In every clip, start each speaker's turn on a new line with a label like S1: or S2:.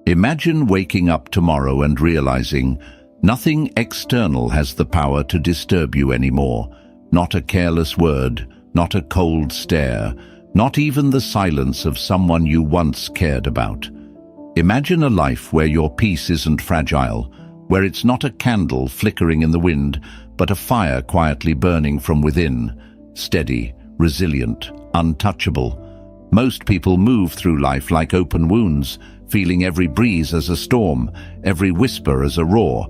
S1: Imagine waking up tomorrow and realizing nothing external has the power to disturb you anymore. Not a careless word, not a cold stare, not even the silence of someone you once cared about. Imagine a life where your peace isn't fragile, where it's not a candle flickering in the wind, but a fire quietly burning from within, steady, resilient, untouchable. Most people move through life like open wounds, feeling every breeze as a storm, every whisper as a roar.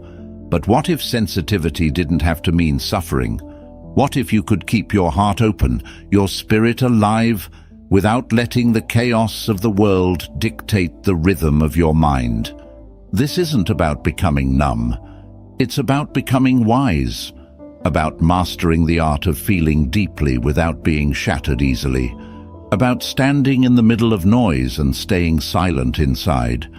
S1: But what if sensitivity didn't have to mean suffering? What if you could keep your heart open, your spirit alive, without letting the chaos of the world dictate the rhythm of your mind? This isn't about becoming numb. It's about becoming wise, about mastering the art of feeling deeply without being shattered easily, about standing in the middle of noise and staying silent inside.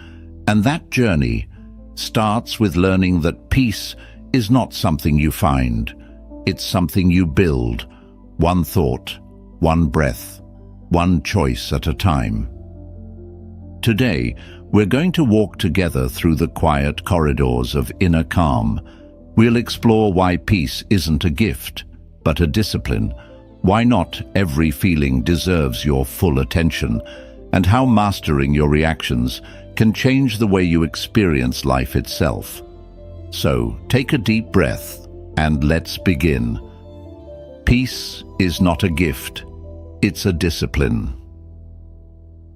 S1: And that journey starts with learning that peace is not something you find. It's something you build, one thought, one breath, one choice at a time. Today, we're going to walk together through the quiet corridors of inner calm. We'll explore why peace isn't a gift, but a discipline, why not every feeling deserves your full attention, and how mastering your reactions can change the way you experience life itself. So, take a deep breath and let's begin. Peace is not a gift, it's a discipline.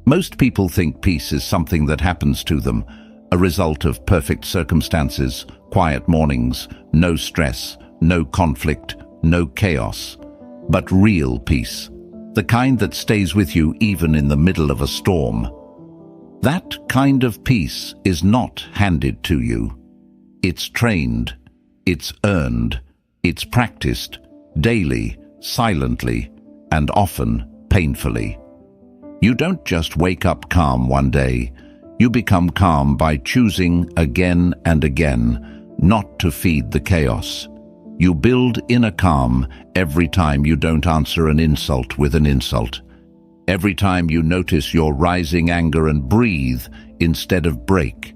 S1: Most people think peace is something that happens to them, a result of perfect circumstances, quiet mornings, no stress, no conflict, no chaos. But real peace, the kind that stays with you even in the middle of a storm, that kind of peace is not handed to you. It's trained, it's earned, it's practiced daily, silently, and often painfully. You don't just wake up calm one day. You become calm by choosing again and again not to feed the chaos. You build inner calm every time you don't answer an insult with an insult. Every time you notice your rising anger and breathe instead of break.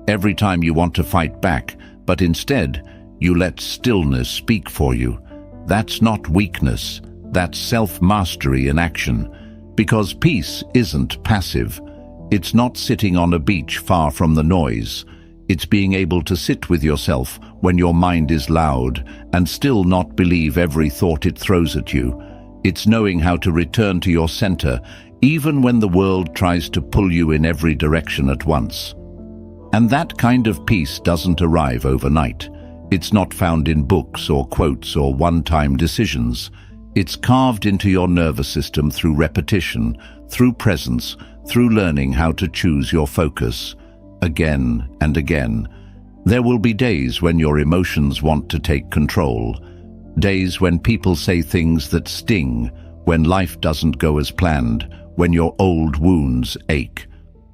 S1: Every time you want to fight back, but instead you let stillness speak for you. That's not weakness, that's self-mastery in action. Because peace isn't passive. It's not sitting on a beach far from the noise. It's being able to sit with yourself when your mind is loud and still not believe every thought it throws at you. It's knowing how to return to your center even when the world tries to pull you in every direction at once. And that kind of peace doesn't arrive overnight. It's not found in books or quotes or one-time decisions. It's carved into your nervous system through repetition, through presence, through learning how to choose your focus. Again and again. There will be days when your emotions want to take control. Days when people say things that sting, when life doesn't go as planned, when your old wounds ache.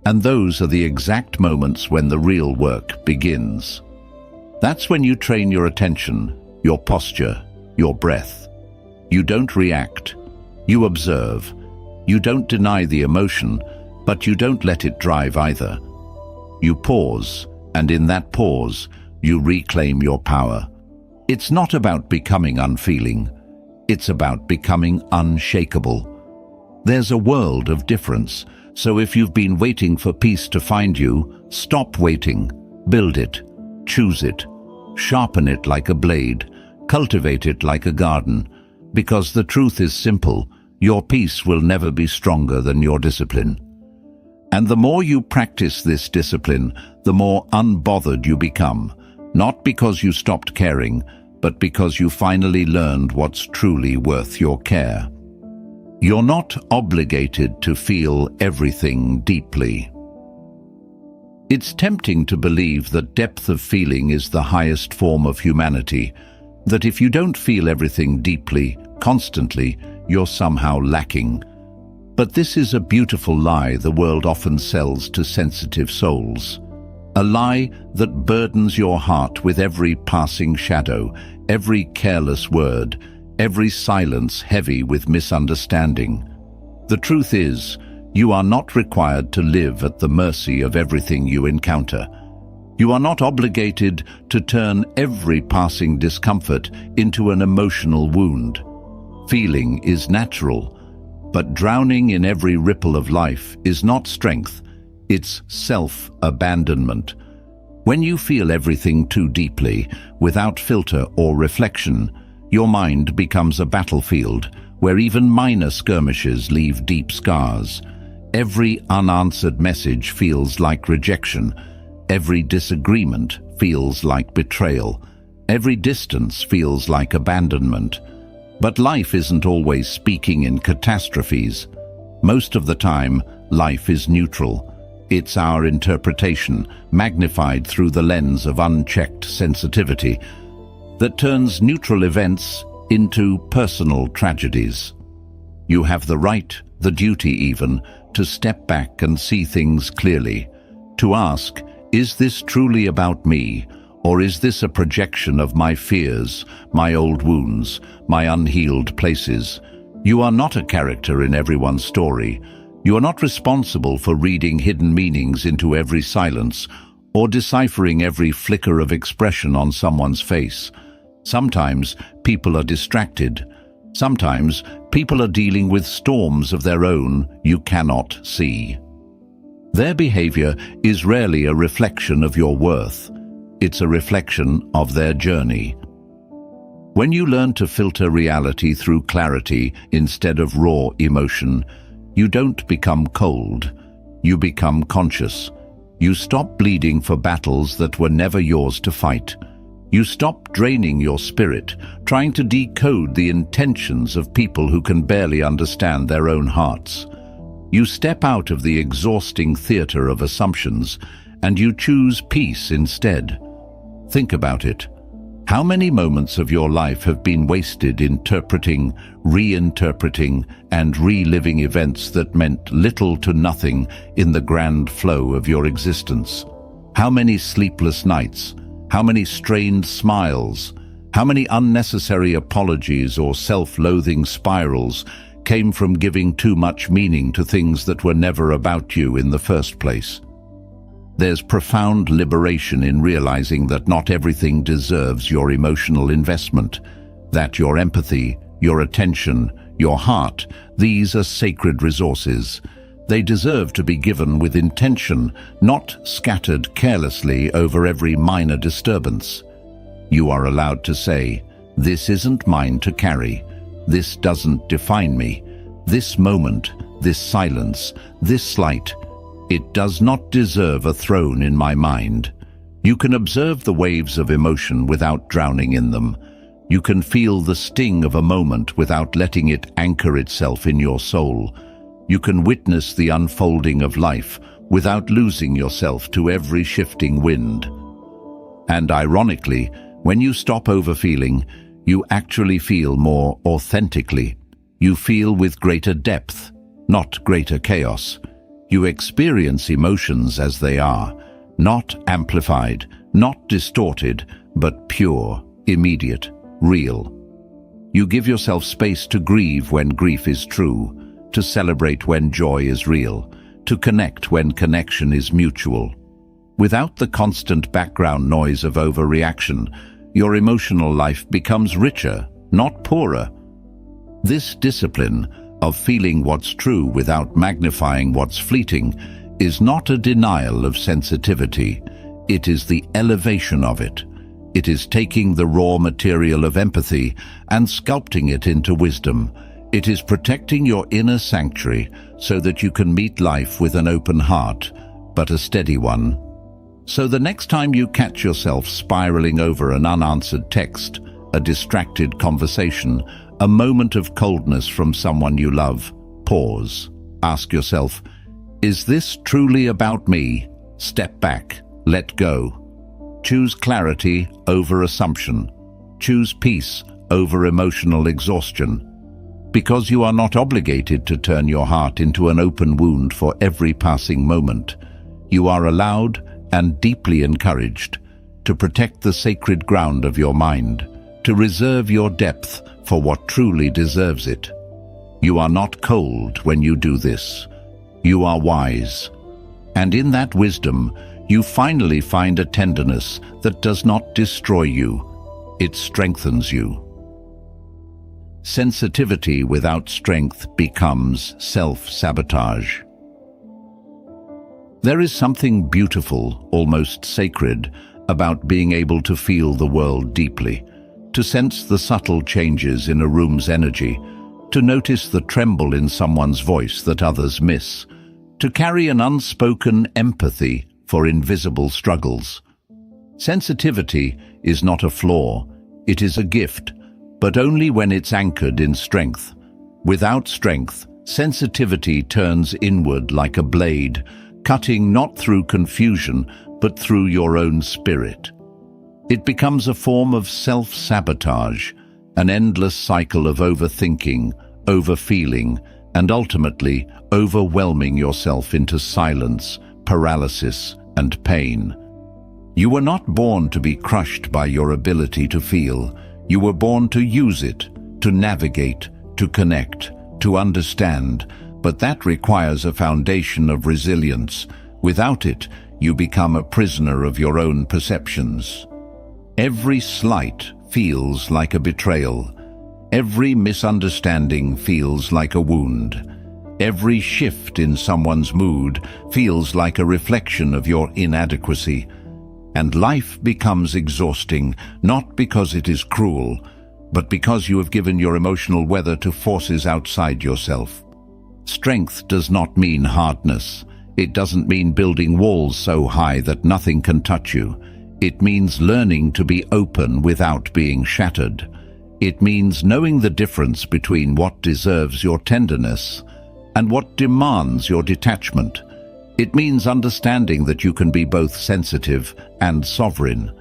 S1: And those are the exact moments when the real work begins. That's when you train your attention, your posture, your breath. You don't react. You observe. You don't deny the emotion, but you don't let it drive either. You pause, and in that pause, you reclaim your power. It's not about becoming unfeeling. It's about becoming unshakable. There's a world of difference, so if you've been waiting for peace to find you, stop waiting. Build it. Choose it. Sharpen it like a blade. Cultivate it like a garden. Because the truth is simple, your peace will never be stronger than your discipline. And the more you practice this discipline, the more unbothered you become, not because you stopped caring, but because you finally learned what's truly worth your care. You're not obligated to feel everything deeply. It's tempting to believe that depth of feeling is the highest form of humanity, that if you don't feel everything deeply, constantly, you're somehow lacking. But this is a beautiful lie the world often sells to sensitive souls. A lie that burdens your heart with every passing shadow, every careless word, every silence heavy with misunderstanding. The truth is, You are not required to live at the mercy of everything you encounter. You are not obligated to turn every passing discomfort into an emotional wound. Feeling is natural, but drowning in every ripple of life is not strength, it's self-abandonment. When you feel everything too deeply, without filter or reflection, your mind becomes a battlefield where even minor skirmishes leave deep scars. Every unanswered message feels like rejection. Every disagreement feels like betrayal. Every distance feels like abandonment. But life isn't always speaking in catastrophes. Most of the time, life is neutral. It's our interpretation, magnified through the lens of unchecked sensitivity, that turns neutral events into personal tragedies. You have the right, the duty even, to step back and see things clearly, to ask, is this truly about me, or is this a projection of my fears, my old wounds, my unhealed places? You are not a character in everyone's story. You are not responsible for reading hidden meanings into every silence or deciphering every flicker of expression on someone's face. Sometimes people are distracted. Sometimes people are dealing with storms of their own you cannot see. Their behavior is rarely a reflection of your worth. It's a reflection of their journey. When you learn to filter reality through clarity instead of raw emotion, you don't become cold. You become conscious. You stop bleeding for battles that were never yours to fight. You stop draining your spirit, trying to decode the intentions of people who can barely understand their own hearts. You step out of the exhausting theater of assumptions, and you choose peace instead. Think about it. How many moments of your life have been wasted interpreting, reinterpreting, and reliving events that meant little to nothing in the grand flow of your existence? How many sleepless nights? How many strained smiles? How many unnecessary apologies or self-loathing spirals came from giving too much meaning to things that were never about you in the first place? There's profound liberation in realizing that not everything deserves your emotional investment, that your empathy, your attention, your heart, these are sacred resources. They deserve to be given with intention, not scattered carelessly over every minor disturbance. You are allowed to say, "This isn't mine to carry. This doesn't define me. This moment, this silence, this slight, it does not deserve a throne in my mind." You can observe the waves of emotion without drowning in them. You can feel the sting of a moment without letting it anchor itself in your soul. You can witness the unfolding of life without losing yourself to every shifting wind. And ironically, when you stop overfeeling, you actually feel more authentically. You feel with greater depth, not greater chaos. You experience emotions as they are, not amplified, not distorted, but pure, immediate, real. You give yourself space to grieve when grief is true, to celebrate when joy is real, to connect when connection is mutual. Without the constant background noise of overreaction, your emotional life becomes richer, not poorer. This discipline of feeling what's true without magnifying what's fleeting is not a denial of sensitivity. It is the elevation of it. It is taking the raw material of empathy and sculpting it into wisdom. It is protecting your inner sanctuary so that you can meet life with an open heart, but a steady one. So the next time you catch yourself spiraling over an unanswered text, a distracted conversation, a moment of coldness from someone you love, pause. Ask yourself, is this truly about me? Step back. Let go. Choose clarity over assumption. Choose peace over emotional exhaustion. Because you are not obligated to turn your heart into an open wound for every passing moment. You are allowed and deeply encouraged to protect the sacred ground of your mind, to reserve your depth for what truly deserves it. You are not cold when you do this. you are wise. And in that wisdom, you finally find a tenderness that does not destroy you, it strengthens you. Sensitivity without strength becomes self-sabotage. There is something beautiful, almost sacred, about being able to feel the world deeply, to sense the subtle changes in a room's energy, to notice the tremble in someone's voice that others miss, to carry an unspoken empathy for invisible struggles. Sensitivity is not a flaw, it is a gift, but only when it's anchored in strength. Without strength, sensitivity turns inward like a blade, cutting not through confusion, but through your own spirit. It becomes a form of self-sabotage, an endless cycle of overthinking, overfeeling, and ultimately overwhelming yourself into silence, paralysis, and pain. You were not born to be crushed by your ability to feel. You were born to use it, to navigate, to connect, to understand, but that requires a foundation of resilience. Without it, you become a prisoner of your own perceptions. Every slight feels like a betrayal. Every misunderstanding feels like a wound. Every shift in someone's mood feels like a reflection of your inadequacy. And life becomes exhausting, not because it is cruel, but because you have given your emotional weather to forces outside yourself. Strength does not mean hardness. It doesn't mean building walls so high that nothing can touch you. It means learning to be open without being shattered. It means knowing the difference between what deserves your tenderness and what demands your detachment. It means understanding that you can be both sensitive and sovereign,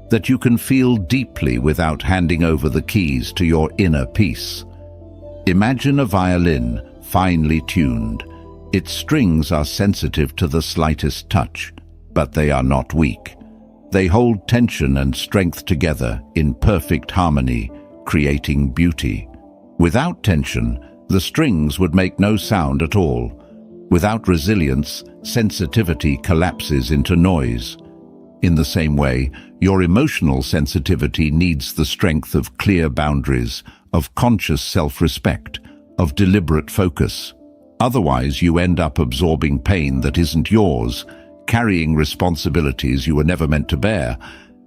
S1: that you can feel deeply without handing over the keys to your inner peace. Imagine a violin, finely tuned. Its strings are sensitive to the slightest touch, but they are not weak. They hold tension and strength together in perfect harmony, creating beauty. Without tension, the strings would make no sound at all. Without resilience, sensitivity collapses into noise. In the same way, your emotional sensitivity needs the strength of clear boundaries, of conscious self-respect, of deliberate focus. Otherwise, you end up absorbing pain that isn't yours, carrying responsibilities you were never meant to bear,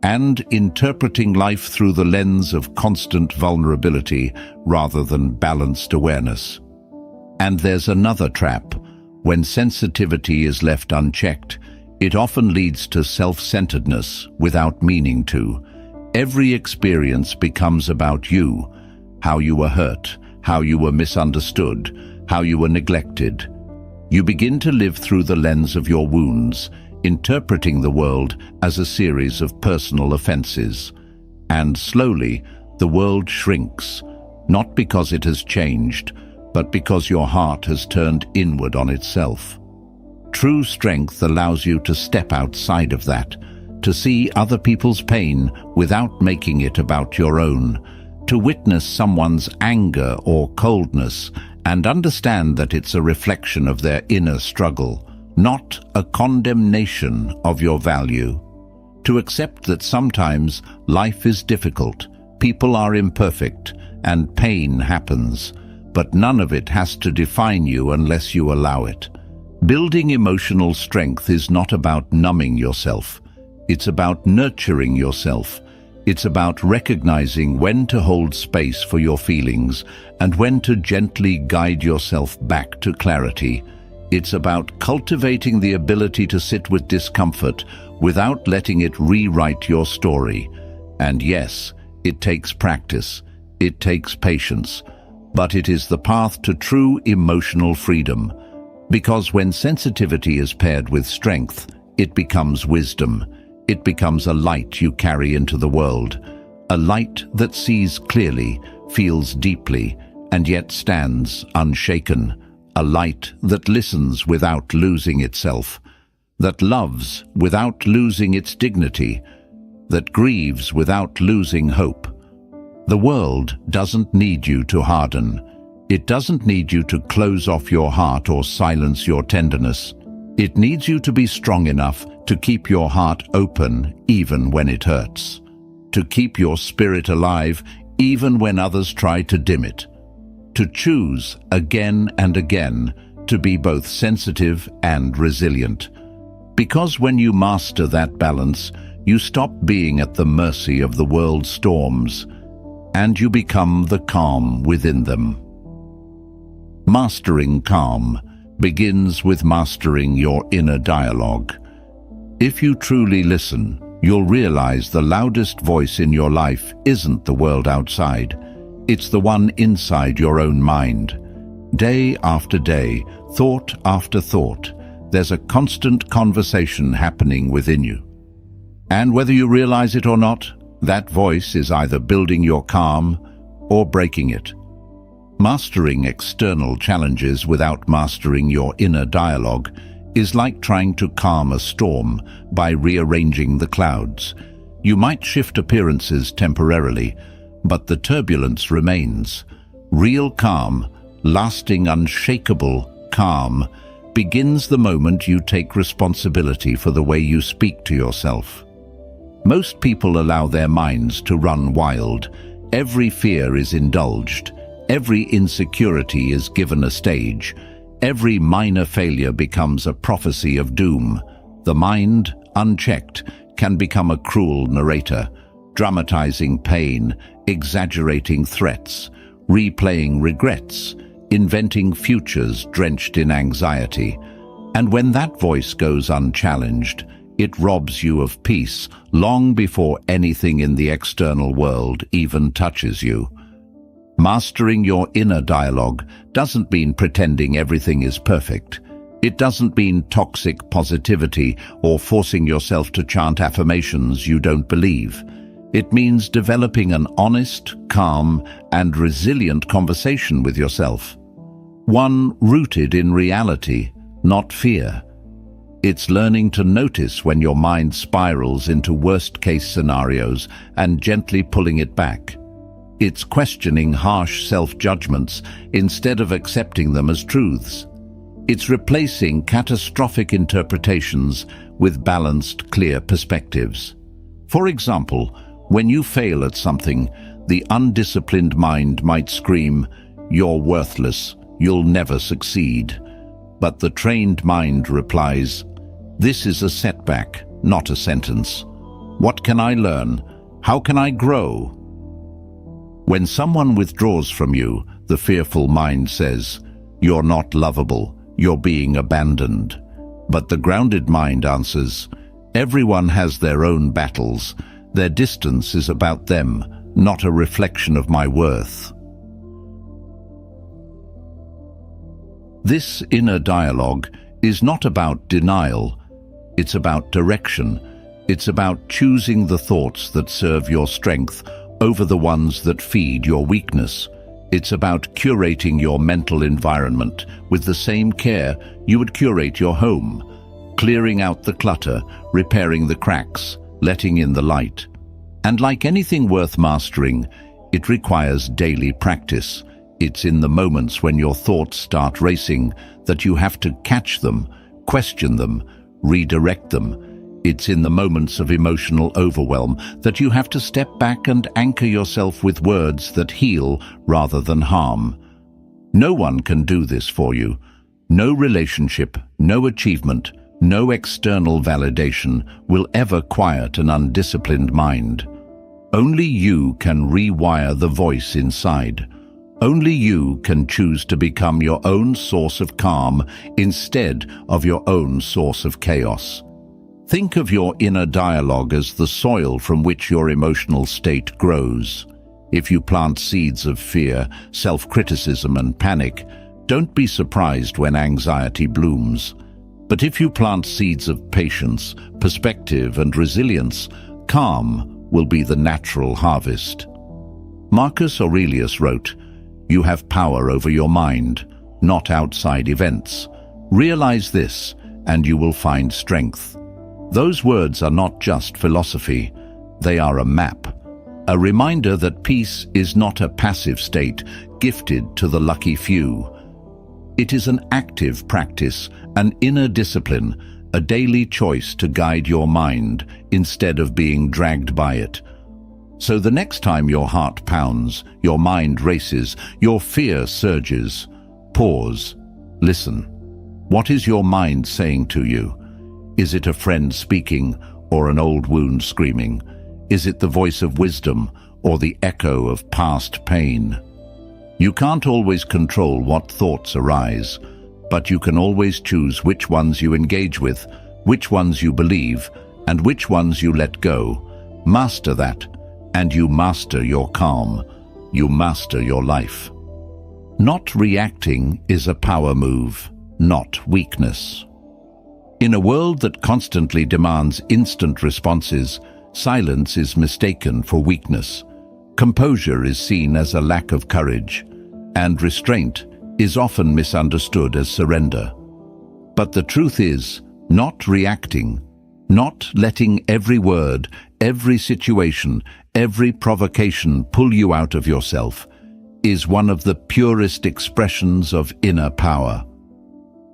S1: and interpreting life through the lens of constant vulnerability rather than balanced awareness. And there's another trap. When sensitivity is left unchecked, it often leads to self-centeredness without meaning to. Every experience becomes about you, how you were hurt, how you were misunderstood, how you were neglected. You begin to live through the lens of your wounds, interpreting the world as a series of personal offenses. And slowly, the world shrinks, not because it has changed, but because your heart has turned inward on itself. True strength allows you to step outside of that, to see other people's pain without making it about your own, to witness someone's anger or coldness and understand that it's a reflection of their inner struggle, not a condemnation of your value. To accept that sometimes life is difficult, people are imperfect, and pain happens, but none of it has to define you unless you allow it. Building emotional strength is not about numbing yourself. It's about nurturing yourself. It's about recognizing when to hold space for your feelings and when to gently guide yourself back to clarity. It's about cultivating the ability to sit with discomfort without letting it rewrite your story. And yes, it takes practice. It takes patience. But it is the path to true emotional freedom. Because when sensitivity is paired with strength, it becomes wisdom. It becomes a light you carry into the world. A light that sees clearly, feels deeply, and yet stands unshaken. A light that listens without losing itself. That loves without losing its dignity. That grieves without losing hope. The world doesn't need you to harden. It doesn't need you to close off your heart or silence your tenderness. It needs you to be strong enough to keep your heart open even when it hurts, to keep your spirit alive even when others try to dim it, to choose again and again to be both sensitive and resilient. Because when you master that balance, you stop being at the mercy of the world's storms, and you become the calm within them. Mastering calm begins with mastering your inner dialogue. If you truly listen, you'll realize the loudest voice in your life isn't the world outside. It's the one inside your own mind. Day after day, thought after thought, there's a constant conversation happening within you. And whether you realize it or not, that voice is either building your calm or breaking it. Mastering external challenges without mastering your inner dialogue is like trying to calm a storm by rearranging the clouds. You might shift appearances temporarily, but the turbulence remains. Real calm, lasting, unshakable calm, begins the moment you take responsibility for the way you speak to yourself. Most people allow their minds to run wild. Every fear is indulged. Every insecurity is given a stage. Every minor failure becomes a prophecy of doom. The mind, unchecked, can become a cruel narrator, dramatizing pain, exaggerating threats, replaying regrets, inventing futures drenched in anxiety. And when that voice goes unchallenged, it robs you of peace long before anything in the external world even touches you. Mastering your inner dialogue doesn't mean pretending everything is perfect. It doesn't mean toxic positivity or forcing yourself to chant affirmations you don't believe. It means developing an honest, calm, and resilient conversation with yourself. One rooted in reality, not fear. It's learning to notice when your mind spirals into worst-case scenarios and gently pulling it back. It's questioning harsh self-judgments instead of accepting them as truths. It's replacing catastrophic interpretations with balanced, clear perspectives. For example, when you fail at something, the undisciplined mind might scream, "You're worthless, you'll never succeed." But the trained mind replies, "This is a setback, not a sentence. What can I learn? How can I grow?" When someone withdraws from you, the fearful mind says, "You're not lovable, you're being abandoned." But the grounded mind answers, "Everyone has their own battles. Their distance is about them, not a reflection of my worth." This inner dialogue is not about denial. It's about direction. It's about choosing the thoughts that serve your strength over the ones that feed your weakness. It's about curating your mental environment with the same care you would curate your home, clearing out the clutter, repairing the cracks, letting in the light. And like anything worth mastering, it requires daily practice. It's in the moments when your thoughts start racing that you have to catch them, question them, redirect them. It's in the moments of emotional overwhelm that you have to step back and anchor yourself with words that heal rather than harm. No one can do this for you. No relationship, no achievement, no external validation will ever quiet an undisciplined mind. Only you can rewire the voice inside. Only you can choose to become your own source of calm instead of your own source of chaos. Think of your inner dialogue as the soil from which your emotional state grows. If you plant seeds of fear, self-criticism, and panic, don't be surprised when anxiety blooms. But if you plant seeds of patience, perspective, and resilience, calm will be the natural harvest. Marcus Aurelius wrote, "You have power over your mind, not outside events. Realize this, and you will find strength." Those words are not just philosophy, they are a map. A reminder that peace is not a passive state gifted to the lucky few. It is an active practice, an inner discipline, a daily choice to guide your mind instead of being dragged by it. So the next time your heart pounds, your mind races, your fear surges, pause, listen. What is your mind saying to you? Is it a friend speaking or an old wound screaming? Is it the voice of wisdom or the echo of past pain? You can't always control what thoughts arise, but you can always choose which ones you engage with, which ones you believe, and which ones you let go. Master that, and you master your calm. You master your life. Not reacting is a power move, not weakness. In a world that constantly demands instant responses, silence is mistaken for weakness. Composure is seen as a lack of courage, and restraint is often misunderstood as surrender. But the truth is, not reacting, not letting every word, every situation, every provocation pull you out of yourself, is one of the purest expressions of inner power.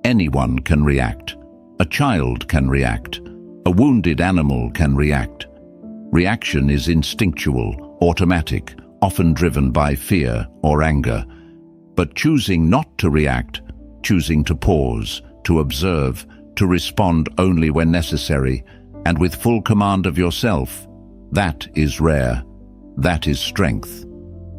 S1: Anyone can react. A child can react. A wounded animal can react. Reaction is instinctual, automatic, often driven by fear or anger. But choosing not to react, choosing to pause, to observe, to respond only when necessary, and with full command of yourself, that is rare. That is strength.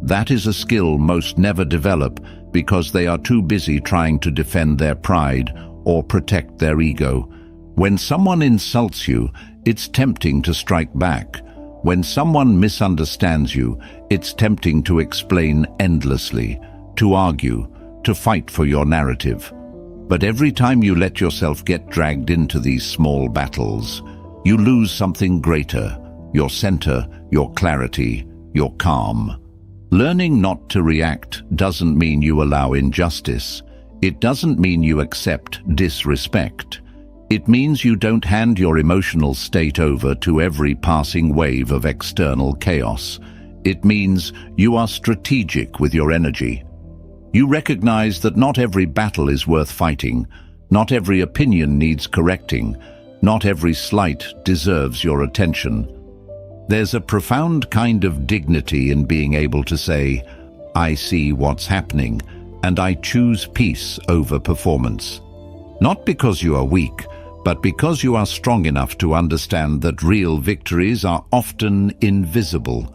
S1: That is a skill most never develop because they are too busy trying to defend their pride or protect their ego. When someone insults you, it's tempting to strike back. When someone misunderstands you, it's tempting to explain endlessly, to argue, to fight for your narrative. But every time you let yourself get dragged into these small battles, you lose something greater, your center, your clarity, your calm. Learning not to react doesn't mean you allow injustice. It doesn't mean you accept disrespect. It means you don't hand your emotional state over to every passing wave of external chaos. It means you are strategic with your energy. You recognize that not every battle is worth fighting, not every opinion needs correcting, not every slight deserves your attention. There's a profound kind of dignity in being able to say, I see what's happening, and I choose peace over performance. Not because you are weak, but because you are strong enough to understand that real victories are often invisible.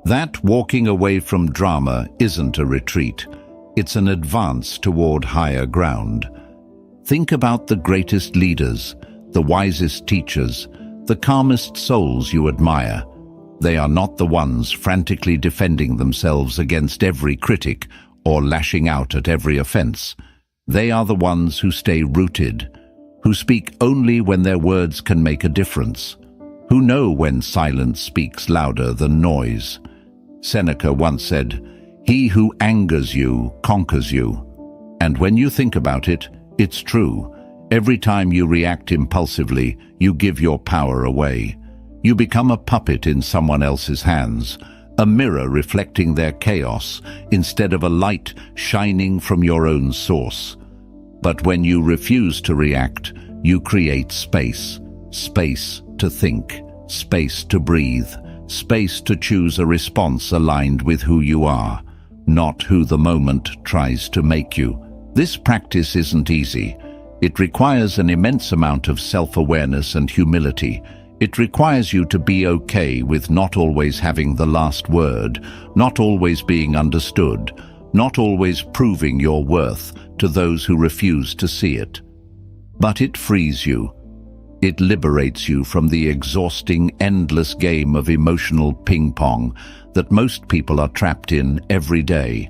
S1: That walking away from drama isn't a retreat. It's an advance toward higher ground. Think about the greatest leaders, the wisest teachers, the calmest souls you admire. They are not the ones frantically defending themselves against every critic or lashing out at every offense. They are the ones who stay rooted, who speak only when their words can make a difference, who know when silence speaks louder than noise. Seneca once said, "He who angers you conquers you." And when you think about it, it's true. Every time you react impulsively, you give your power away. You become a puppet in someone else's hands, a mirror reflecting their chaos instead of a light shining from your own source. But when you refuse to react, you create space. Space to think, space to breathe, space to choose a response aligned with who you are, not who the moment tries to make you. This practice isn't easy. It requires an immense amount of self-awareness and humility. It requires you to be okay with not always having the last word, not always being understood, not always proving your worth to those who refuse to see it. But it frees you. It liberates you from the exhausting, endless game of emotional ping-pong that most people are trapped in every day.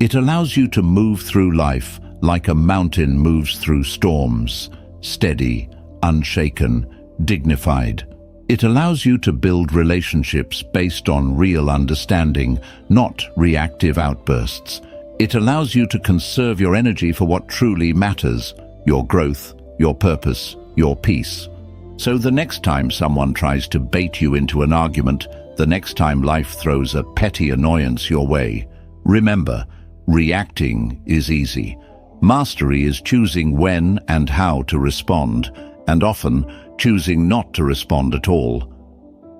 S1: It allows you to move through life like a mountain moves through storms, steady, unshaken, dignified. It allows you to build relationships based on real understanding, not reactive outbursts. It allows you to conserve your energy for what truly matters, your growth, your purpose, your peace. So the next time someone tries to bait you into an argument, The next time life throws a petty annoyance your way, remember, reacting is easy. Mastery is choosing when and how to respond, and often choosing not to respond at all.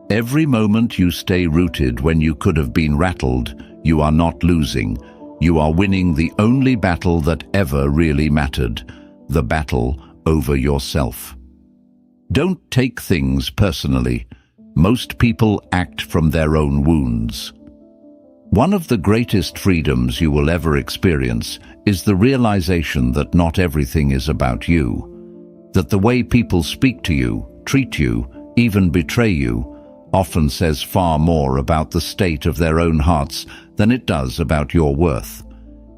S1: Every moment you stay rooted when you could have been rattled, you are not losing. You are winning the only battle that ever really mattered, the battle over yourself. Don't take things personally. Most people act from their own wounds. One of the greatest freedoms you will ever experience is the realization that not everything is about you, that the way people speak to you, treat you, even betray you, often says far more about the state of their own hearts than it does about your worth.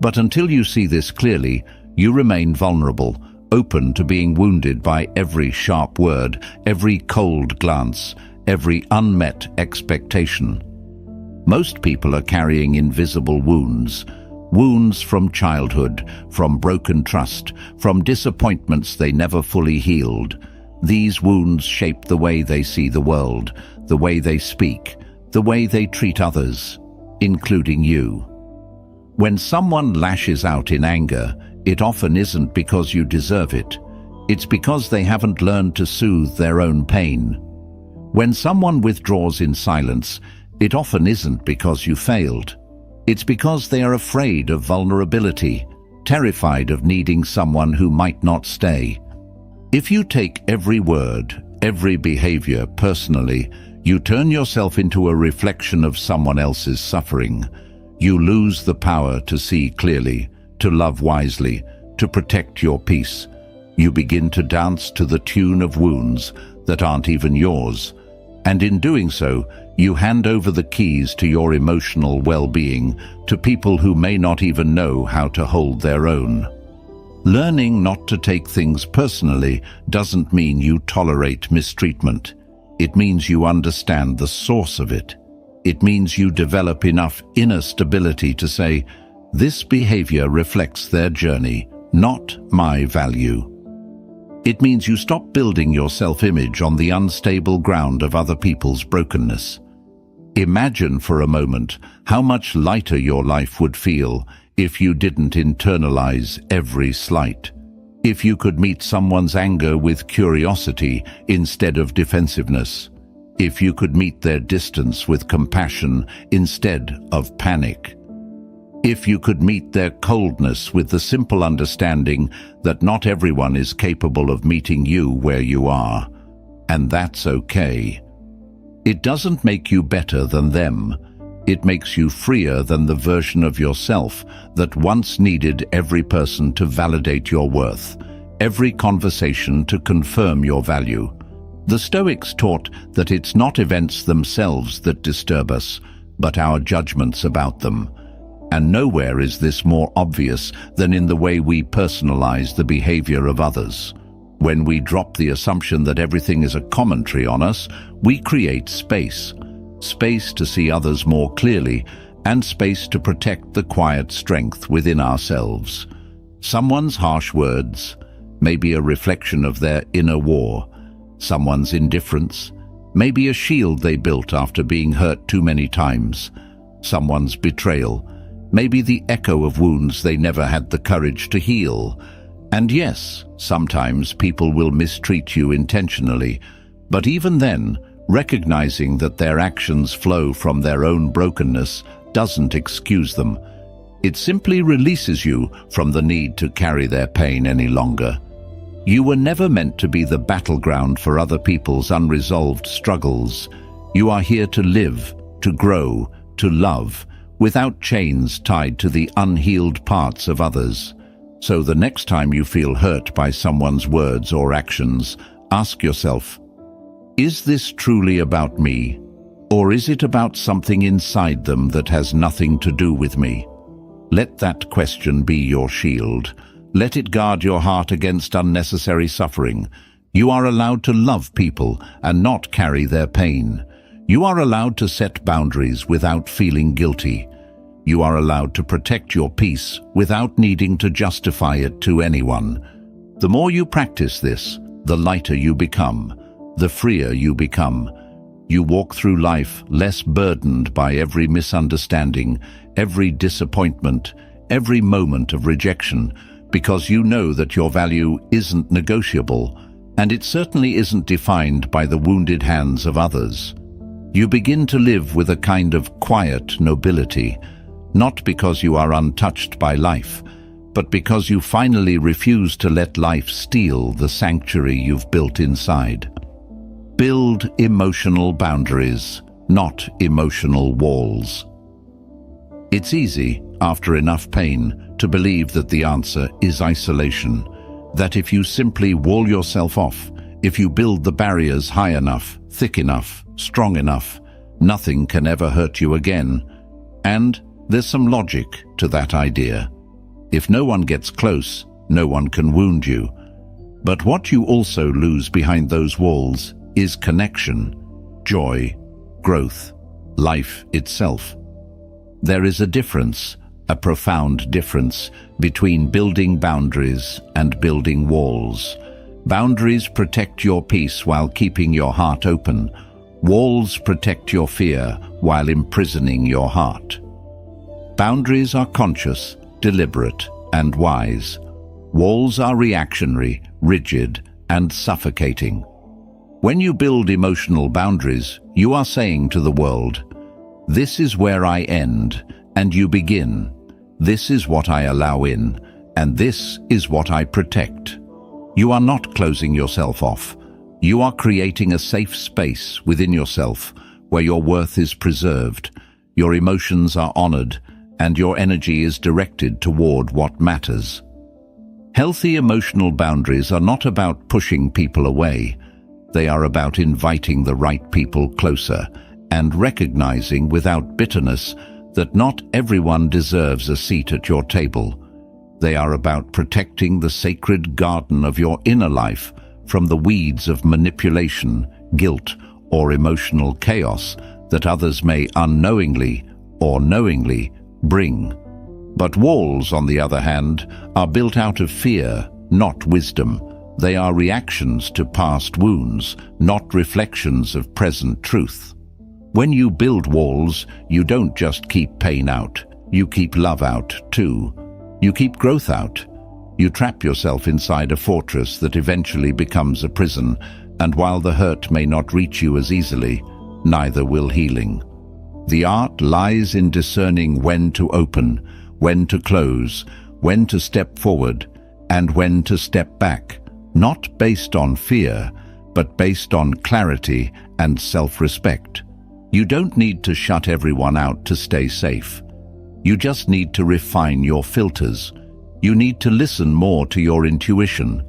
S1: But until you see this clearly, you remain vulnerable, open to being wounded by every sharp word, every cold glance, every unmet expectation. Most people are carrying invisible wounds, wounds from childhood, from broken trust, from disappointments they never fully healed. These wounds shape the way they see the world, the way they speak, the way they treat others, including you. When someone lashes out in anger, it often isn't because you deserve it. It's because they haven't learned to soothe their own pain. When someone withdraws in silence, it often isn't because you failed. It's because they are afraid of vulnerability, terrified of needing someone who might not stay. If you take every word, every behavior personally, you turn yourself into a reflection of someone else's suffering. You lose the power to see clearly, to love wisely, to protect your peace. You begin to dance to the tune of wounds that aren't even yours. And in doing so, you hand over the keys to your emotional well-being to people who may not even know how to hold their own. Learning not to take things personally doesn't mean you tolerate mistreatment. It means you understand the source of it. It means you develop enough inner stability to say, this behavior reflects their journey, not my value. It means you stop building your self-image on the unstable ground of other people's brokenness. Imagine for a moment how much lighter your life would feel if you didn't internalize every slight. If you could meet someone's anger with curiosity instead of defensiveness. If you could meet their distance with compassion instead of panic. If you could meet their coldness with the simple understanding that not everyone is capable of meeting you where you are, and that's okay. It doesn't make you better than them. It makes you freer than the version of yourself that once needed every person to validate your worth, every conversation to confirm your value. The Stoics taught that it's not events themselves that disturb us, but our judgments about them. And nowhere is this more obvious than in the way we personalize the behavior of others. When we drop the assumption that everything is a commentary on us, we create space. Space to see others more clearly, and space to protect the quiet strength within ourselves. Someone's harsh words may be a reflection of their inner war. Someone's indifference may be a shield they built after being hurt too many times. Someone's betrayal may be the echo of wounds they never had the courage to heal. And yes, sometimes people will mistreat you intentionally, but even then, recognizing that their actions flow from their own brokenness doesn't excuse them. It simply releases you from the need to carry their pain any longer. You were never meant to be the battleground for other people's unresolved struggles. You are here to live, to grow, to love, without chains tied to the unhealed parts of others. So the next time you feel hurt by someone's words or actions, ask yourself, is this truly about me? Or is it about something inside them that has nothing to do with me? Let that question be your shield. Let it guard your heart against unnecessary suffering. You are allowed to love people and not carry their pain. You are allowed to set boundaries without feeling guilty. You are allowed to protect your peace without needing to justify it to anyone. The more you practice this, the lighter you become, the freer you become. You walk through life less burdened by every misunderstanding, every disappointment, every moment of rejection, because you know that your value isn't negotiable, and it certainly isn't defined by the wounded hands of others. You begin to live with a kind of quiet nobility, not because you are untouched by life, but because you finally refuse to let life steal the sanctuary you've built inside. Build emotional boundaries, not emotional walls. It's easy, after enough pain, to believe that the answer is isolation, that if you simply wall yourself off, if you build the barriers high enough, thick enough, strong enough, nothing can ever hurt you again. And there's some logic to that idea. If no one gets close, no one can wound you. But what you also lose behind those walls is connection, joy, growth, life itself. There is a difference, a profound difference, between building boundaries and building walls. Boundaries protect your peace while keeping your heart open. Walls protect your fear while imprisoning your heart. Boundaries are conscious, deliberate, and wise. Walls are reactionary, rigid, and suffocating. When you build emotional boundaries, you are saying to the world, "This is where I end, and you begin. This is what I allow in, and this is what I protect." You are not closing yourself off. You are creating a safe space within yourself where your worth is preserved, your emotions are honored, and your energy is directed toward what matters. Healthy emotional boundaries are not about pushing people away. They are about inviting the right people closer and recognizing without bitterness that not everyone deserves a seat at your table. They are about protecting the sacred garden of your inner life from the weeds of manipulation, guilt, or emotional chaos that others may unknowingly or knowingly bring. But walls, on the other hand, are built out of fear, not wisdom. They are reactions to past wounds, not reflections of present truth. When you build walls, you don't just keep pain out, you keep love out too. You keep growth out. You trap yourself inside a fortress that eventually becomes a prison, and while the hurt may not reach you as easily, neither will healing. The art lies in discerning when to open, when to close, when to step forward, and when to step back, not based on fear, but based on clarity and self-respect. You don't need to shut everyone out to stay safe. You just need to refine your filters. You need to listen more to your intuition,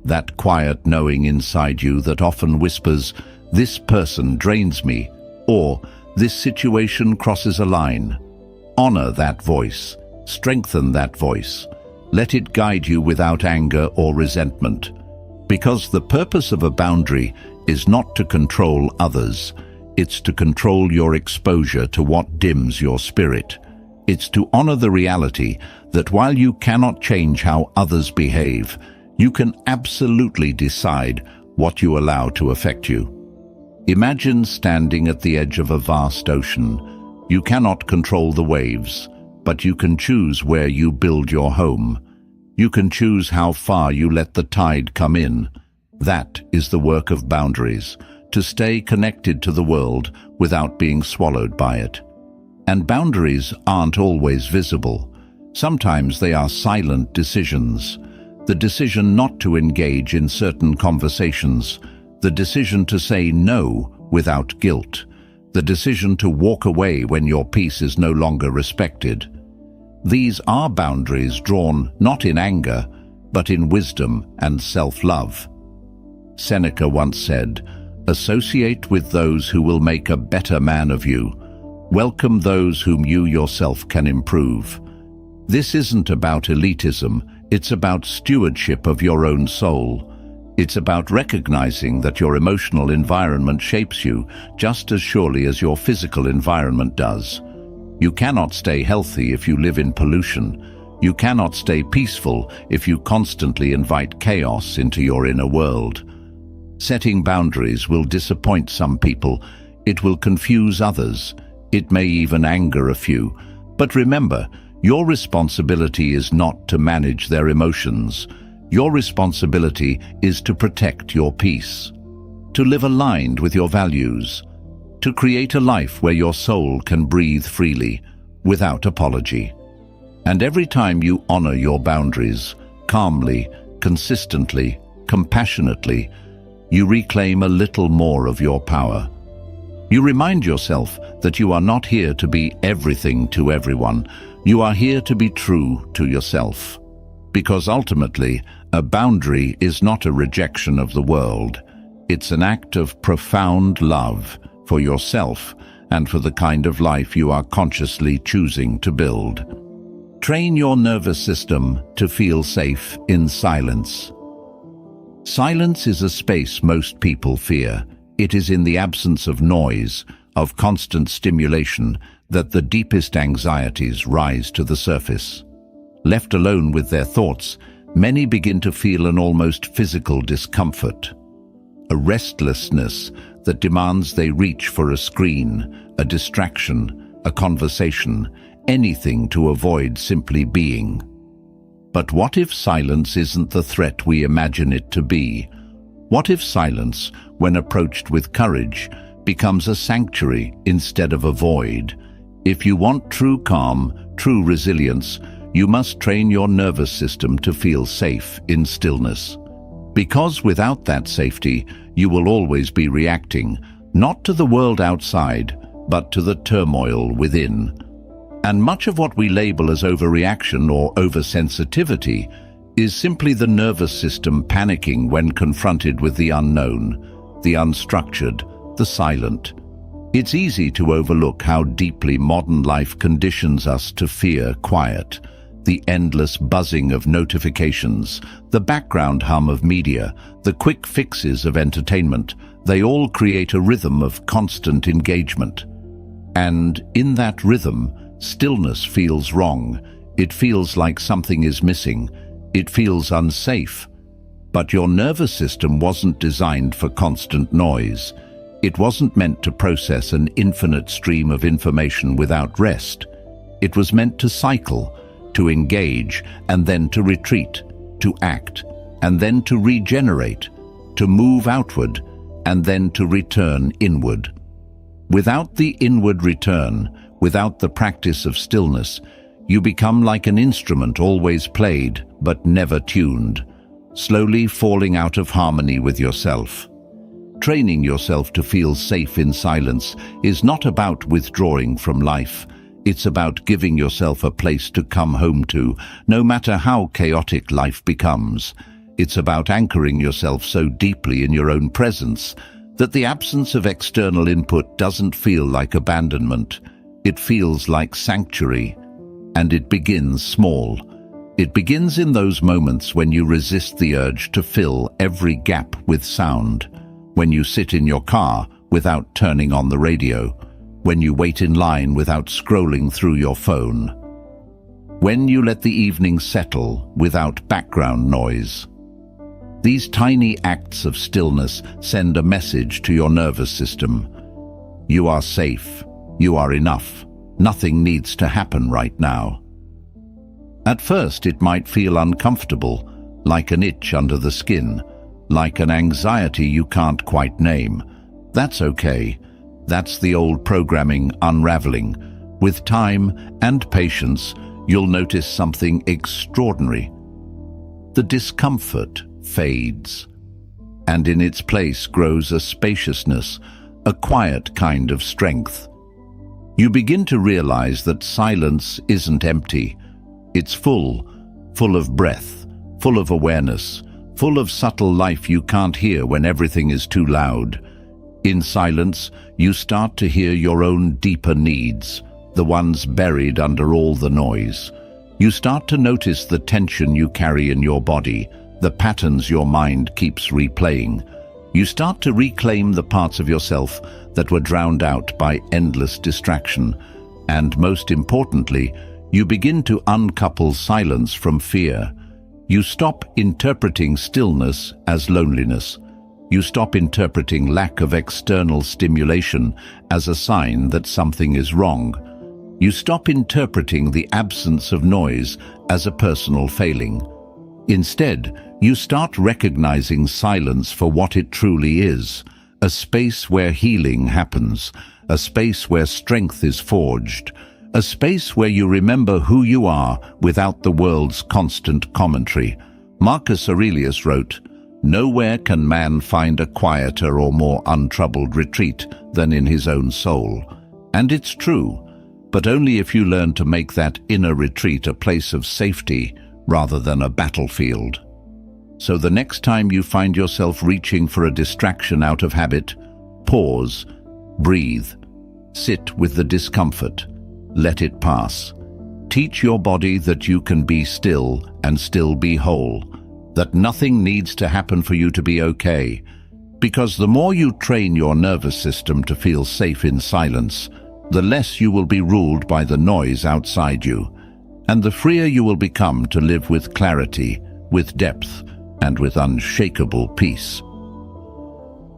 S1: that quiet knowing inside you that often whispers, "This person drains me," or "This situation crosses a line." Honor that voice. Strengthen that voice. Let it guide you without anger or resentment. Because the purpose of a boundary is not to control others. It's to control your exposure to what dims your spirit. It's to honor the reality that while you cannot change how others behave, you can absolutely decide what you allow to affect you. Imagine standing at the edge of a vast ocean. You cannot control the waves, but you can choose where you build your home. You can choose how far you let the tide come in. That is the work of boundaries, to stay connected to the world without being swallowed by it. And boundaries aren't always visible. Sometimes they are silent decisions. The decision not to engage in certain conversations, the decision to say no without guilt, the decision to walk away when your peace is no longer respected. These are boundaries drawn not in anger, but in wisdom and self-love. Seneca once said, "Associate with those who will make a better man of you. Welcome those whom you yourself can improve." This isn't about elitism, it's about stewardship of your own soul. It's about recognizing that your emotional environment shapes you just as surely as your physical environment does. You cannot stay healthy if you live in pollution. You cannot stay peaceful if you constantly invite chaos into your inner world. Setting boundaries will disappoint some people. It will confuse others. It may even anger a few. But remember, your responsibility is not to manage their emotions. Your responsibility is to protect your peace, to live aligned with your values, to create a life where your soul can breathe freely, without apology. And every time you honor your boundaries, calmly, consistently, compassionately, you reclaim a little more of your power. You remind yourself that you are not here to be everything to everyone. You are here to be true to yourself. Because ultimately, a boundary is not a rejection of the world. It's an act of profound love for yourself and for the kind of life you are consciously choosing to build. Train your nervous system to feel safe in silence. Silence is a space most people fear. It is in the absence of noise, of constant stimulation, that the deepest anxieties rise to the surface. Left alone with their thoughts, many begin to feel an almost physical discomfort, a restlessness that demands they reach for a screen, a distraction, a conversation, anything to avoid simply being. But what if silence isn't the threat we imagine it to be? What if silence, when approached with courage, becomes a sanctuary instead of a void? If you want true calm, true resilience, you must train your nervous system to feel safe in stillness. Because without that safety, you will always be reacting, not to the world outside, but to the turmoil within. And much of what we label as overreaction or oversensitivity is simply the nervous system panicking when confronted with the unknown, the unstructured, the silent. It's easy to overlook how deeply modern life conditions us to fear quiet. The endless buzzing of notifications, the background hum of media, the quick fixes of entertainment, they all create a rhythm of constant engagement. And in that rhythm, stillness feels wrong. It feels like something is missing. It feels unsafe. But your nervous system wasn't designed for constant noise. It wasn't meant to process an infinite stream of information without rest. It was meant to cycle, to engage, and then to retreat, to act, and then to regenerate, to move outward, and then to return inward. Without the inward return, without the practice of stillness, you become like an instrument always played but never tuned, slowly falling out of harmony with yourself. Training yourself to feel safe in silence is not about withdrawing from life. It's about giving yourself a place to come home to, no matter how chaotic life becomes. It's about anchoring yourself so deeply in your own presence that the absence of external input doesn't feel like abandonment. It feels like sanctuary, and it begins small. It begins in those moments when you resist the urge to fill every gap with sound, when you sit in your car without turning on the radio, when you wait in line without scrolling through your phone, when you let the evening settle without background noise. These tiny acts of stillness send a message to your nervous system. You are safe. You are enough. Nothing needs to happen right now. At first, it might feel uncomfortable, like an itch under the skin, like an anxiety you can't quite name. That's okay. That's the old programming unraveling. With time and patience, you'll notice something extraordinary. The discomfort fades, and in its place grows a spaciousness, a quiet kind of strength. You begin to realize that silence isn't empty. It's full of breath, full of awareness, full of subtle life you can't hear when everything is too loud. In silence, you start to hear your own deeper needs, the ones buried under all the noise. You start to notice the tension you carry in your body, the patterns your mind keeps replaying. You start to reclaim the parts of yourself that were drowned out by endless distraction. And most importantly, you begin to uncouple silence from fear. You stop interpreting stillness as loneliness. You stop interpreting lack of external stimulation as a sign that something is wrong. You stop interpreting the absence of noise as a personal failing. Instead, you start recognizing silence for what it truly is, a space where healing happens, a space where strength is forged, a space where you remember who you are without the world's constant commentary. Marcus Aurelius wrote, "Nowhere can man find a quieter or more untroubled retreat than in his own soul." And it's true, but only if you learn to make that inner retreat a place of safety rather than a battlefield. So the next time you find yourself reaching for a distraction out of habit, pause, breathe, sit with the discomfort, let it pass. Teach your body that you can be still and still be whole, that nothing needs to happen for you to be okay. Because the more you train your nervous system to feel safe in silence, the less you will be ruled by the noise outside you, and the freer you will become to live with clarity, with depth, and with unshakable peace.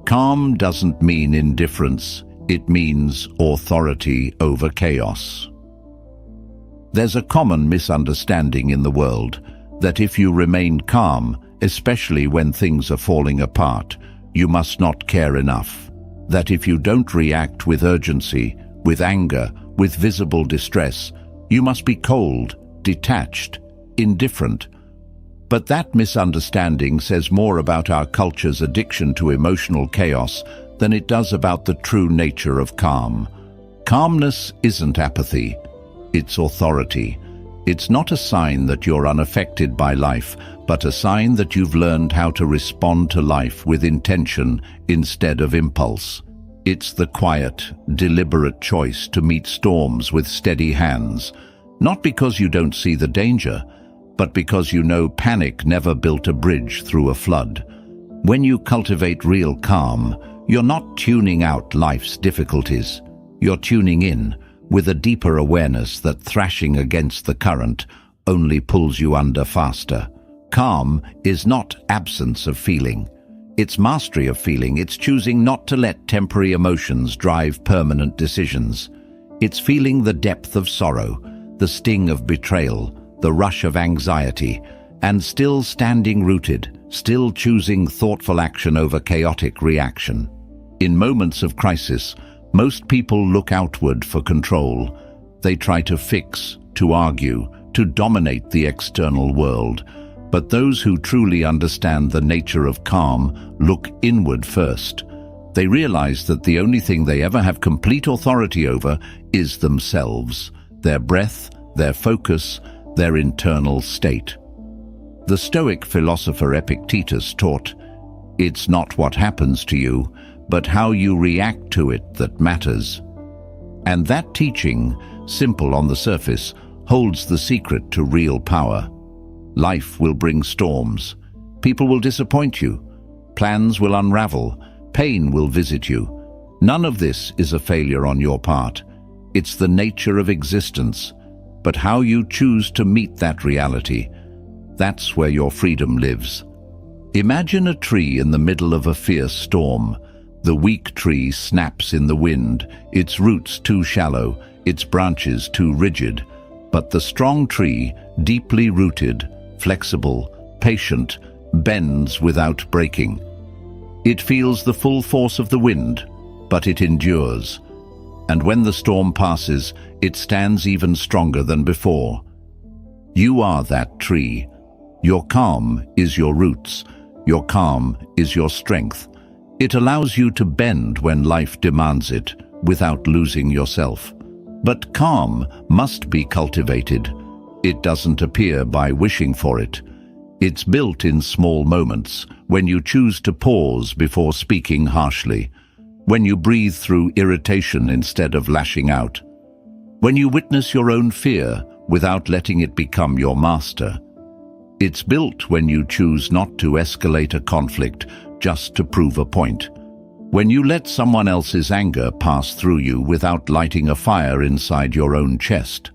S1: Calm doesn't mean indifference, it means authority over chaos. There's a common misunderstanding in the world that if you remain calm, especially when things are falling apart, you must not care enough. That if you don't react with urgency, with anger, with visible distress, you must be cold, detached, indifferent. But that misunderstanding says more about our culture's addiction to emotional chaos than it does about the true nature of calm. Calmness isn't apathy, it's authority. It's not a sign that you're unaffected by life, but a sign that you've learned how to respond to life with intention instead of impulse. It's the quiet, deliberate choice to meet storms with steady hands, not because you don't see the danger, but because you know panic never built a bridge through a flood. When you cultivate real calm, you're not tuning out life's difficulties. You're tuning in with a deeper awareness that thrashing against the current only pulls you under faster. Calm is not absence of feeling. It's mastery of feeling. It's choosing not to let temporary emotions drive permanent decisions. It's feeling the depth of sorrow, the sting of betrayal, the rush of anxiety, and still standing rooted, still choosing thoughtful action over chaotic reaction. In moments of crisis, most people look outward for control. They try to fix, to argue, to dominate the external world. But those who truly understand the nature of calm look inward first. They realize that the only thing they ever have complete authority over is themselves, their breath, their focus, their internal state. The Stoic philosopher Epictetus taught, "It's not what happens to you, but how you react to it that matters." And that teaching, simple on the surface, holds the secret to real power. Life will bring storms. People will disappoint you. Plans will unravel. Pain will visit you. None of this is a failure on your part. It's the nature of existence. But how you choose to meet that reality, that's where your freedom lives. Imagine a tree in the middle of a fierce storm. The weak tree snaps in the wind, its roots too shallow, its branches too rigid. But the strong tree, deeply rooted, flexible, patient, bends without breaking. It feels the full force of the wind, but it endures. And when the storm passes, it stands even stronger than before. You are that tree. Your calm is your roots. Your calm is your strength. It allows you to bend when life demands it, without losing yourself. But calm must be cultivated. It doesn't appear by wishing for it. It's built in small moments, when you choose to pause before speaking harshly, when you breathe through irritation instead of lashing out, when you witness your own fear without letting it become your master. It's built when you choose not to escalate a conflict just to prove a point, when you let someone else's anger pass through you without lighting a fire inside your own chest,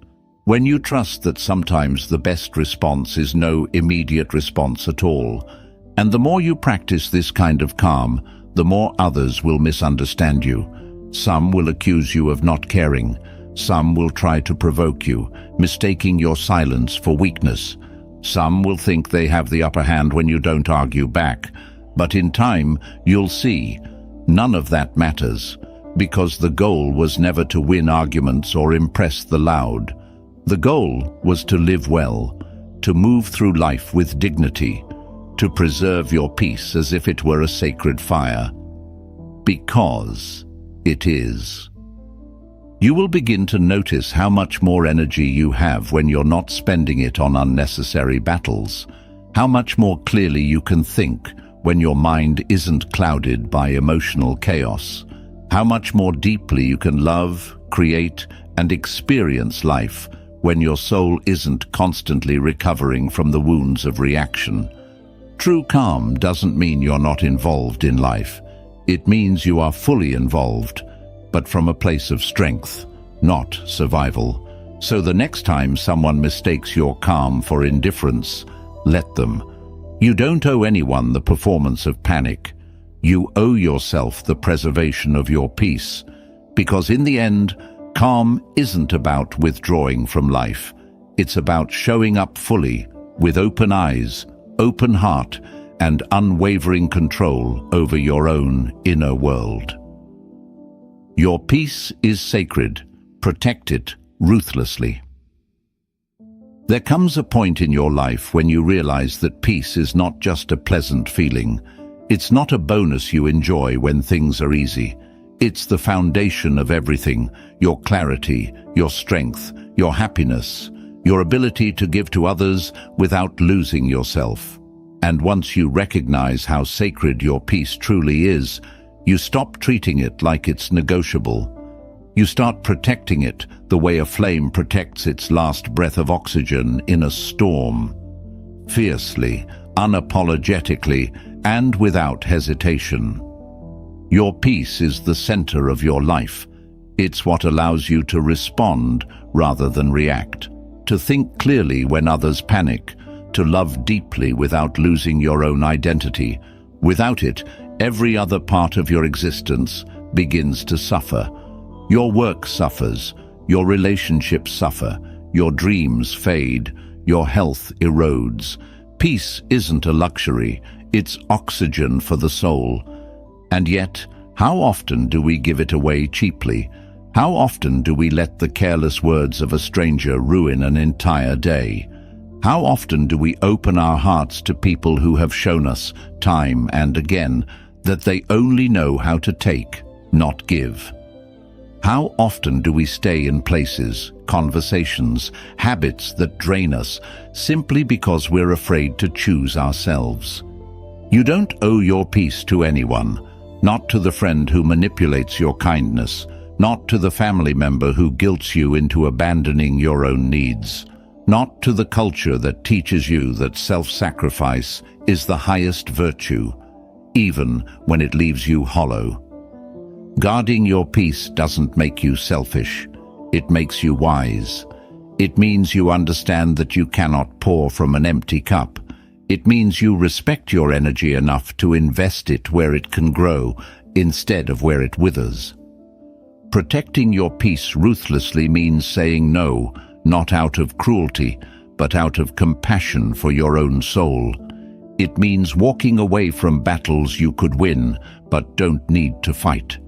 S1: when you trust that sometimes the best response is no immediate response at all, And the more you practice this kind of calm, the more others will misunderstand you. Some will accuse you of not caring. Some will try to provoke you, mistaking your silence for weakness. Some will think they have the upper hand when you don't argue back. But in time, you'll see, none of that matters, because the goal was never to win arguments or impress the loud. The goal was to live well, to move through life with dignity, to preserve your peace as if it were a sacred fire. Because it is. You will begin to notice how much more energy you have when you're not spending it on unnecessary battles, how much more clearly you can think when your mind isn't clouded by emotional chaos, how much more deeply you can love, create, and experience life when your soul isn't constantly recovering from the wounds of reaction. True calm doesn't mean you're not involved in life. It means you are fully involved, but from a place of strength, not survival. So the next time someone mistakes your calm for indifference, let them. You don't owe anyone the performance of panic. You owe yourself the preservation of your peace, because in the end, calm isn't about withdrawing from life. It's about showing up fully, with open eyes, open heart, and unwavering control over your own inner world. Your peace is sacred. Protect it ruthlessly. There comes a point in your life when you realize that peace is not just a pleasant feeling. It's not a bonus you enjoy when things are easy. It's the foundation of everything: your clarity, your strength, your happiness, your ability to give to others without losing yourself. And once you recognize how sacred your peace truly is, you stop treating it like it's negotiable. You start protecting it the way a flame protects its last breath of oxygen in a storm. Fiercely, unapologetically, and without hesitation. Your peace is the center of your life. It's what allows you to respond rather than react, to think clearly when others panic, to love deeply without losing your own identity. Without it, every other part of your existence begins to suffer. Your work suffers, your relationships suffer, your dreams fade, your health erodes. Peace isn't a luxury, it's oxygen for the soul. And yet, how often do we give it away cheaply? How often do we let the careless words of a stranger ruin an entire day? How often do we open our hearts to people who have shown us, time and again, that they only know how to take, not give? How often do we stay in places, conversations, habits that drain us, simply because we're afraid to choose ourselves? You don't owe your peace to anyone, not to the friend who manipulates your kindness, not to the family member who guilts you into abandoning your own needs, not to the culture that teaches you that self-sacrifice is the highest virtue, even when it leaves you hollow. Guarding your peace doesn't make you selfish. It makes you wise. It means you understand that you cannot pour from an empty cup. It means you respect your energy enough to invest it where it can grow instead of where it withers. Protecting your peace ruthlessly means saying no, not out of cruelty, but out of compassion for your own soul. It means walking away from battles you could win, but don't need to fight.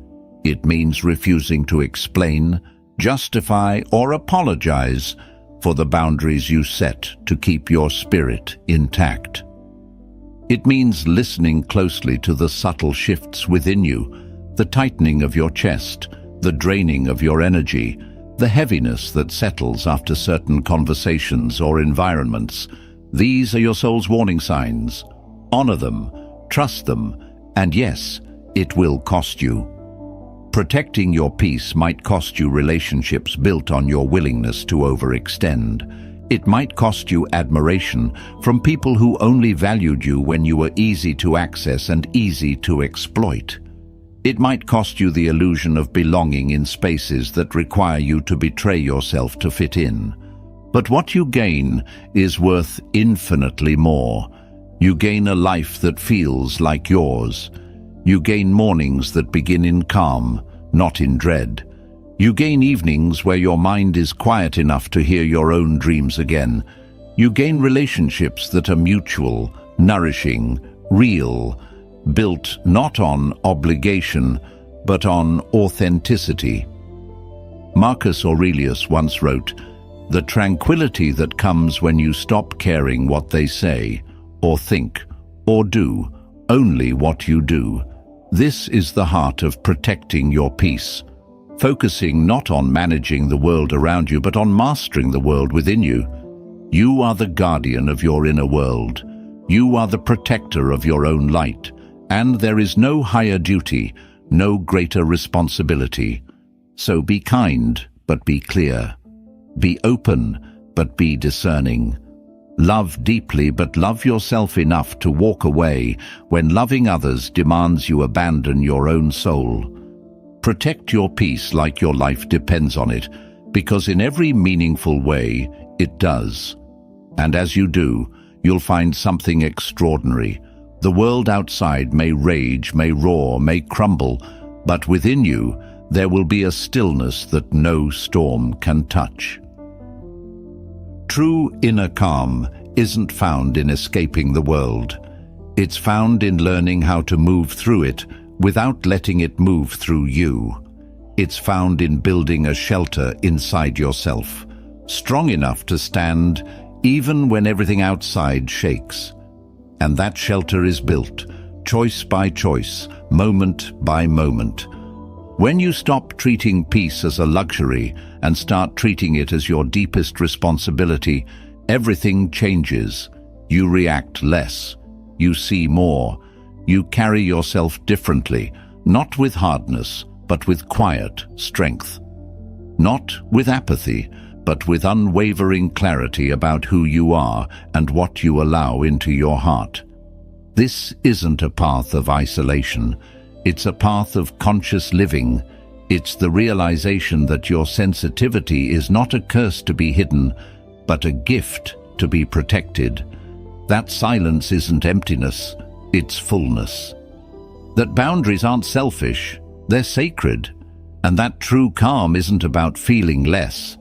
S1: It means refusing to explain, justify, or apologize for the boundaries you set to keep your spirit intact. It means listening closely to the subtle shifts within you, the tightening of your chest, the draining of your energy, the heaviness that settles after certain conversations or environments. These are your soul's warning signs. Honor them, trust them, and yes, it will cost you. Protecting your peace might cost you relationships built on your willingness to overextend. It might cost you admiration from people who only valued you when you were easy to access and easy to exploit. It might cost you the illusion of belonging in spaces that require you to betray yourself to fit in. But what you gain is worth infinitely more. You gain a life that feels like yours. You gain mornings that begin in calm, not in dread. You gain evenings where your mind is quiet enough to hear your own dreams again. You gain relationships that are mutual, nourishing, real, built not on obligation, but on authenticity. Marcus Aurelius once wrote, "The tranquility that comes when you stop caring what they say, or think, or do, only what you do. This is the heart of protecting your peace, focusing not on managing the world around you, but on mastering the world within you. You are the guardian of your inner world. You are the protector of your own light, and there is no higher duty, no greater responsibility. So be kind, but be clear. Be open, but be discerning. Love deeply, but love yourself enough to walk away when loving others demands you abandon your own soul. Protect your peace like your life depends on it, because in every meaningful way, it does. And as you do, you'll find something extraordinary. The world outside may rage, may roar, may crumble, but within you, there will be a stillness that no storm can touch. True inner calm isn't found in escaping the world. It's found in learning how to move through it without letting it move through you. It's found in building a shelter inside yourself, strong enough to stand even when everything outside shakes. And that shelter is built, choice by choice, moment by moment. When you stop treating peace as a luxury and start treating it as your deepest responsibility, everything changes. You react less. You see more. You carry yourself differently, not with hardness, but with quiet strength. Not with apathy, but with unwavering clarity about who you are and what you allow into your heart. This isn't a path of isolation. It's a path of conscious living. It's the realization that your sensitivity is not a curse to be hidden, but a gift to be protected. That silence isn't emptiness, it's fullness. That boundaries aren't selfish, they're sacred. And that true calm isn't about feeling less.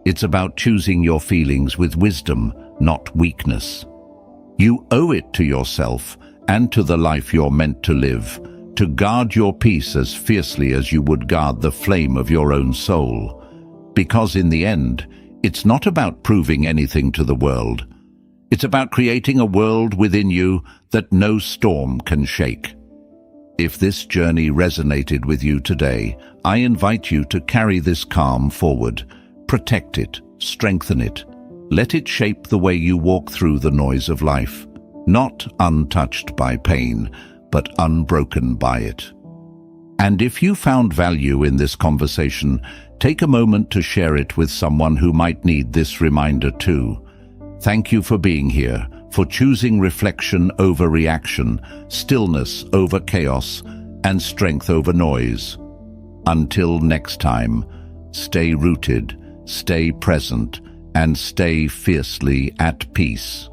S1: It's about choosing your feelings with wisdom, not weakness. You owe it to yourself and to the life you're meant to live, to guard your peace as fiercely as you would guard the flame of your own soul. Because in the end, it's not about proving anything to the world. It's about creating a world within you that no storm can shake. If this journey resonated with you today, I invite you to carry this calm forward. Protect it, strengthen it. Let it shape the way you walk through the noise of life, not untouched by pain, but unbroken by it. And if you found value in this conversation, take a moment to share it with someone who might need this reminder too. Thank you for being here, for choosing reflection over reaction, stillness over chaos, and strength over noise. Until next time, stay rooted, stay present, and stay fiercely at peace.